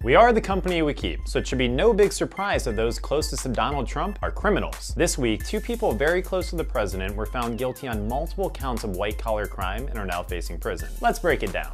We are the company we keep, so it should be no big surprise that those closest to Donald Trump are criminals. This week, 2 people very close to the president were found guilty on multiple counts of white-collar crime and are now facing prison. Let's break it down.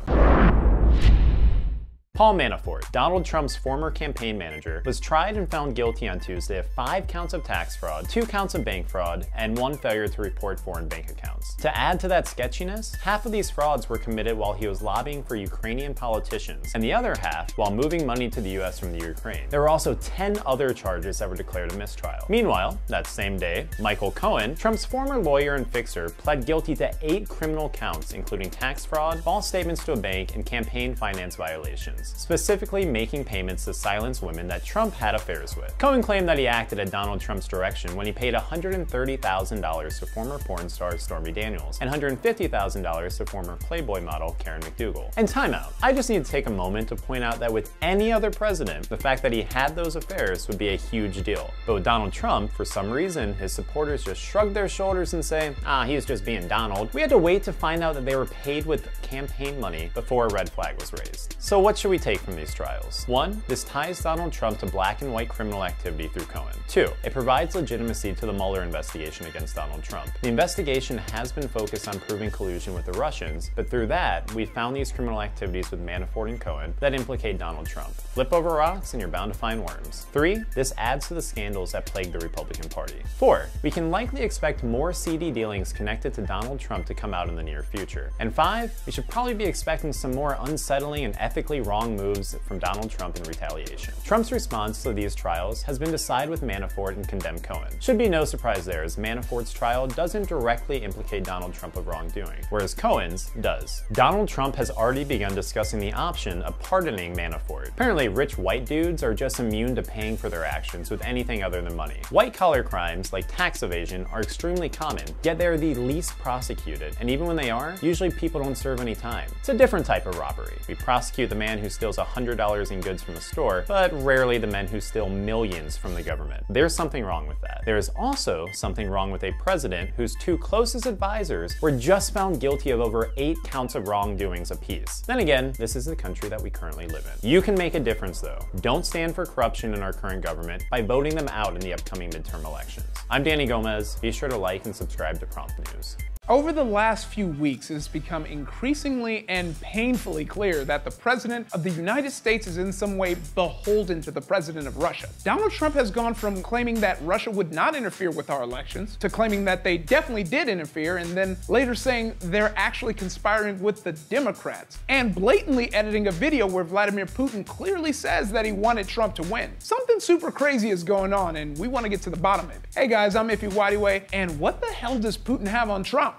Paul Manafort, Donald Trump's former campaign manager, was tried and found guilty on Tuesday of 5 counts of tax fraud, 2 counts of bank fraud, and 1 failure to report foreign bank accounts. To add to that sketchiness, half of these frauds were committed while he was lobbying for Ukrainian politicians, and the other half while moving money to the US from the Ukraine. There were also 10 other charges that were declared a mistrial. Meanwhile, that same day, Michael Cohen, Trump's former lawyer and fixer, pled guilty to 8 criminal counts, including tax fraud, false statements to a bank, and campaign finance violations, specifically making payments to silence women that Trump had affairs with. Cohen claimed that he acted at Donald Trump's direction when he paid $130,000 to former porn star Stormy Daniels and $150,000 to former Playboy model Karen McDougal. And timeout. I just need to take a moment to point out that with any other president, the fact that he had those affairs would be a huge deal. But with Donald Trump, for some reason, his supporters just shrug their shoulders and say, he was just being Donald. We had to wait to find out that they were paid with campaign money before a red flag was raised. So what should we take from these trials? 1. This ties Donald Trump to black and white criminal activity through Cohen. 2. It provides legitimacy to the Mueller investigation against Donald Trump. The investigation has been focused on proving collusion with the Russians, but through that, we found these criminal activities with Manafort and Cohen that implicate Donald Trump. Flip over rocks and you're bound to find worms. 3. This adds to the scandals that plague the Republican Party. 4. We can likely expect more seedy dealings connected to Donald Trump to come out in the near future. And 5. We should probably be expecting some more unsettling and ethically wrong moves from Donald Trump in retaliation. Trump's response to these trials has been to side with Manafort and condemn Cohen. Should be no surprise there, as Manafort's trial doesn't directly implicate Donald Trump of wrongdoing, whereas Cohen's does. Donald Trump has already begun discussing the option of pardoning Manafort. Apparently, rich white dudes are just immune to paying for their actions with anything other than money. White-collar crimes, like tax evasion, are extremely common, yet they are the least prosecuted, and even when they are, usually people don't serve any time. It's a different type of robbery. We prosecute the man who steals $100 in goods from a store, but rarely the men who steal millions from the government. There's something wrong with that. There is also something wrong with a president whose 2 closest advisors were just found guilty of over 8 counts of wrongdoings apiece. Then again, this is the country that we currently live in. You can make a difference though. Don't stand for corruption in our current government by voting them out in the upcoming midterm elections. I'm Danny Gomez. Be sure to like and subscribe to Prompt News. Over the last few weeks, it has become increasingly and painfully clear that the President of the United States is in some way beholden to the President of Russia. Donald Trump has gone from claiming that Russia would not interfere with our elections to claiming that they definitely did interfere, and then later saying they're actually conspiring with the Democrats, and blatantly editing a video where Vladimir Putin clearly says that he wanted Trump to win. Something super crazy is going on, and we want to get to the bottom of it. Hey guys, I'm Iffy Whitey, and what the hell does Putin have on Trump?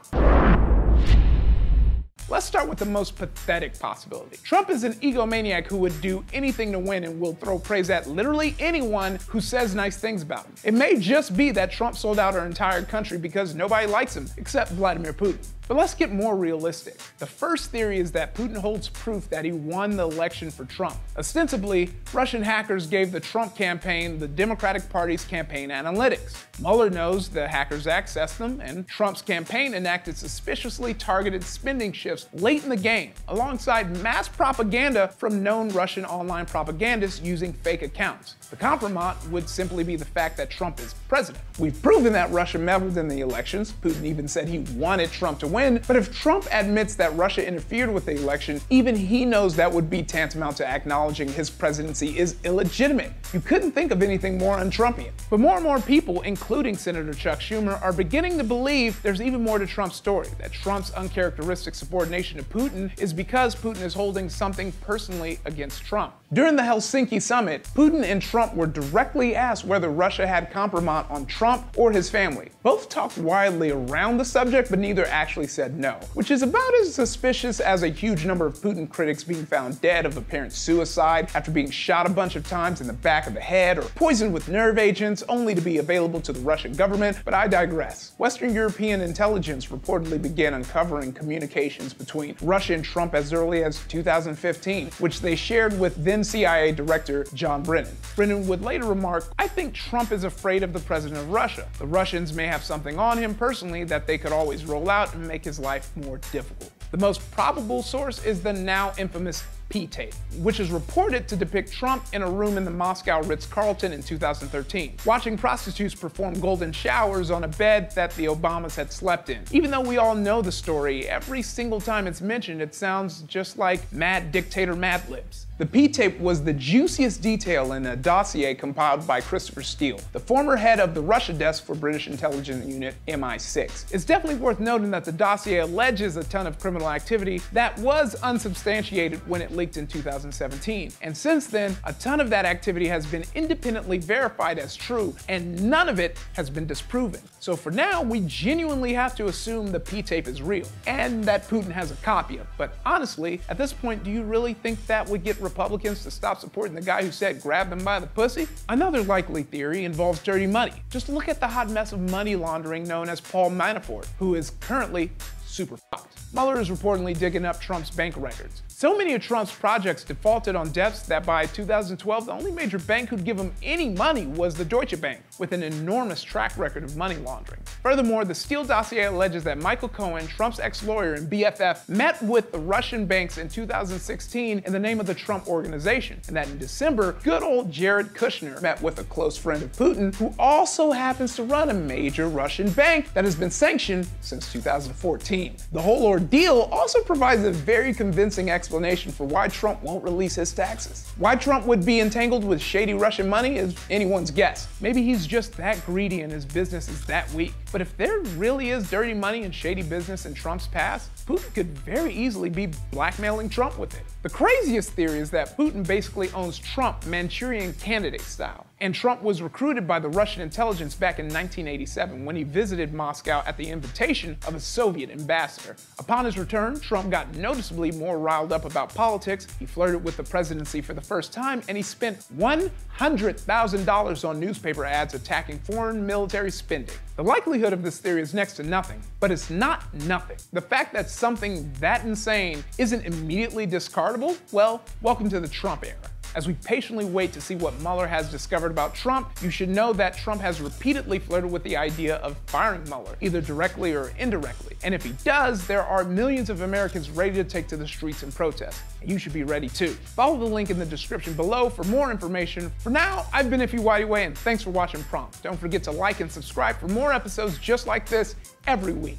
Let's start with the most pathetic possibility. Trump is an egomaniac who would do anything to win and will throw praise at literally anyone who says nice things about him. It may just be that Trump sold out our entire country because nobody likes him except Vladimir Putin. But let's get more realistic. The first theory is that Putin holds proof that he won the election for Trump. Ostensibly, Russian hackers gave the Trump campaign the Democratic Party's campaign analytics. Mueller knows the hackers accessed them, and Trump's campaign enacted suspiciously targeted spending shifts late in the game, alongside mass propaganda from known Russian online propagandists using fake accounts. The compromise would simply be the fact that Trump is president. We've proven that Russia meddled in the elections. Putin even said he wanted Trump to win, but if Trump admits that Russia interfered with the election, even he knows that would be tantamount to acknowledging his presidency is illegitimate. You couldn't think of anything more un-Trumpian. But more and more people, including Senator Chuck Schumer, are beginning to believe there's even more to Trump's story, that Trump's uncharacteristic subordination to Putin is because Putin is holding something personally against Trump. During the Helsinki summit, Putin and Trump were directly asked whether Russia had compromise on Trump or his family. Both talked widely around the subject, but neither actually said no, which is about as suspicious as a huge number of Putin critics being found dead of apparent suicide after being shot a bunch of times in the back of the head or poisoned with nerve agents only to be available to the Russian government, but I digress. Western European intelligence reportedly began uncovering communications between Russia and Trump as early as 2015, which they shared with then CIA Director John Brennan. Brennan would later remark, "I think Trump is afraid of the president of Russia. The Russians may have something on him personally that they could always roll out and make his life more difficult." The most probable source is the now infamous P-tape, which is reported to depict Trump in a room in the Moscow Ritz-Carlton in 2013, watching prostitutes perform golden showers on a bed that the Obamas had slept in. Even though we all know the story, every single time it's mentioned, it sounds just like Mad Dictator Mad Libs. The P-tape was the juiciest detail in a dossier compiled by Christopher Steele, the former head of the Russia desk for British intelligence unit MI6. It's definitely worth noting that the dossier alleges a ton of criminal activity that was unsubstantiated when it leaked in 2017. And since then, a ton of that activity has been independently verified as true, and none of it has been disproven. So for now, we genuinely have to assume the P-tape is real, and that Putin has a copy of it. But honestly, at this point, do you really think that would get Republicans to stop supporting the guy who said grab them by the pussy? Another likely theory involves dirty money. Just look at the hot mess of money laundering known as Paul Manafort, who is currently super fucked. Mueller is reportedly digging up Trump's bank records. So many of Trump's projects defaulted on debts that by 2012, the only major bank who'd give him any money was the Deutsche Bank, with an enormous track record of money laundering. Furthermore, the Steele dossier alleges that Michael Cohen, Trump's ex-lawyer and BFF, met with the Russian banks in 2016 in the name of the Trump Organization, and that in December, good old Jared Kushner met with a close friend of Putin, who also happens to run a major Russian bank that has been sanctioned since 2014. The whole ordeal also provides a very convincing explanation for why Trump won't release his taxes. Why Trump would be entangled with shady Russian money is anyone's guess. Maybe he's just that greedy and his business is that weak. But if there really is dirty money and shady business in Trump's past, Putin could very easily be blackmailing Trump with it. The craziest theory is that Putin basically owns Trump Manchurian Candidate style. And Trump was recruited by the Russian intelligence back in 1987 when he visited Moscow at the invitation of a Soviet ambassador. Upon his return, Trump got noticeably more riled up about politics, he flirted with the presidency for the first time, and he spent $100,000 on newspaper ads attacking foreign military spending. The likelihood of this theory is next to nothing, but it's not nothing. The fact that something that insane isn't immediately discardable, well, welcome to the Trump era. As we patiently wait to see what Mueller has discovered about Trump, you should know that Trump has repeatedly flirted with the idea of firing Mueller, either directly or indirectly. And if he does, there are millions of Americans ready to take to the streets and protest. And you should be ready too. Follow the link in the description below for more information. For now, I've been Ify Whitey, and thanks for watching Prompt. Don't forget to like and subscribe for more episodes just like this every week.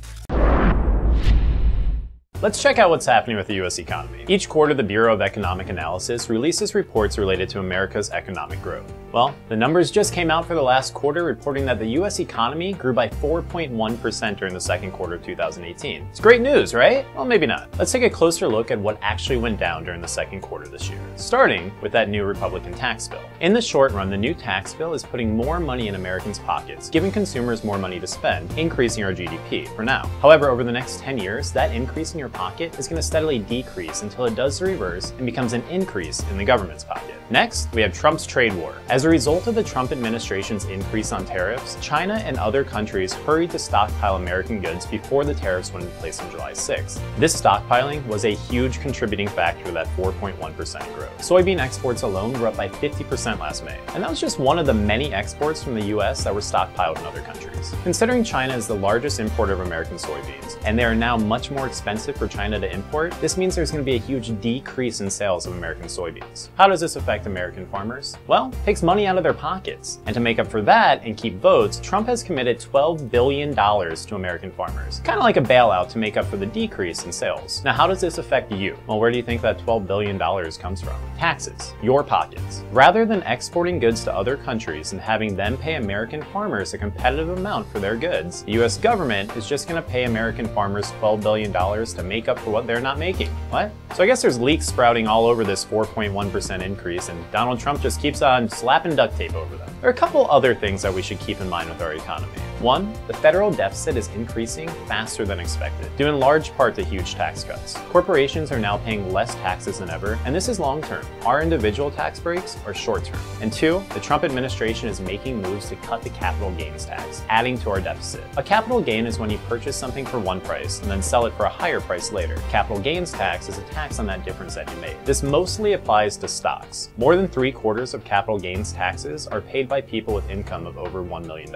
Let's check out what's happening with the US economy. Each quarter, the Bureau of Economic Analysis releases reports related to America's economic growth. Well, the numbers just came out for the last quarter, reporting that the US economy grew by 4.1% during the second quarter of 2018. It's great news, right? Well, maybe not. Let's take a closer look at what actually went down during the second quarter this year, starting with that new Republican tax bill. In the short run, the new tax bill is putting more money in Americans' pockets, giving consumers more money to spend, increasing our GDP for now. However, over the next 10 years, that increase in your pocket is going to steadily decrease until it does the reverse and becomes an increase in the government's pocket. Next, we have Trump's trade war. As a result of the Trump administration's increase on tariffs, China and other countries hurried to stockpile American goods before the tariffs went into place on July 6th. This stockpiling was a huge contributing factor to that 4.1% growth. Soybean exports alone were up by 50% last May, and that was just one of the many exports from the US that were stockpiled in other countries. Considering China is the largest importer of American soybeans, and they are now much more expensive for China to import, this means there's going to be a huge decrease in sales of American soybeans. How does this affect American farmers? Well, it takes money out of their pockets. And to make up for that and keep votes, Trump has committed $12 billion to American farmers. Kind of like a bailout to make up for the decrease in sales. Now, how does this affect you? Well, where do you think that $12 billion comes from? Taxes. Your pockets. Rather than exporting goods to other countries and having them pay American farmers a competitive amount for their goods, the US government is just going to pay American farmers $12 billion to make up for what they're not making. What? So I guess there's leaks sprouting all over this 4.1% increase, and Donald Trump just keeps on slapping duct tape over them. There are a couple other things that we should keep in mind with our economy. One, the federal deficit is increasing faster than expected, due in large part to huge tax cuts. Corporations are now paying less taxes than ever, and this is long-term. Our individual tax breaks are short-term. And two, the Trump administration is making moves to cut the capital gains tax, adding to our deficit. A capital gain is when you purchase something for one price and then sell it for a higher price later. Capital gains tax is a tax on that difference that you made. This mostly applies to stocks. More than 3/4 of capital gains taxes are paid by people with income of over $1 million.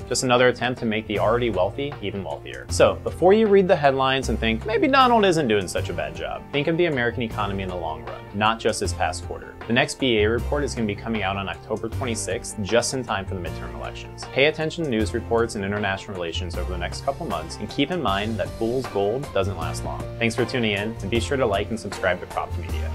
Just another their attempt to make the already wealthy even wealthier. So before you read the headlines and think, maybe Donald isn't doing such a bad job, think of the American economy in the long run, not just this past quarter. The next BA report is going to be coming out on October 26th, just in time for the midterm elections. Pay attention to news reports and international relations over the next couple months, and keep in mind that fool's gold doesn't last long. Thanks for tuning in, and be sure to like and subscribe to Prop Media.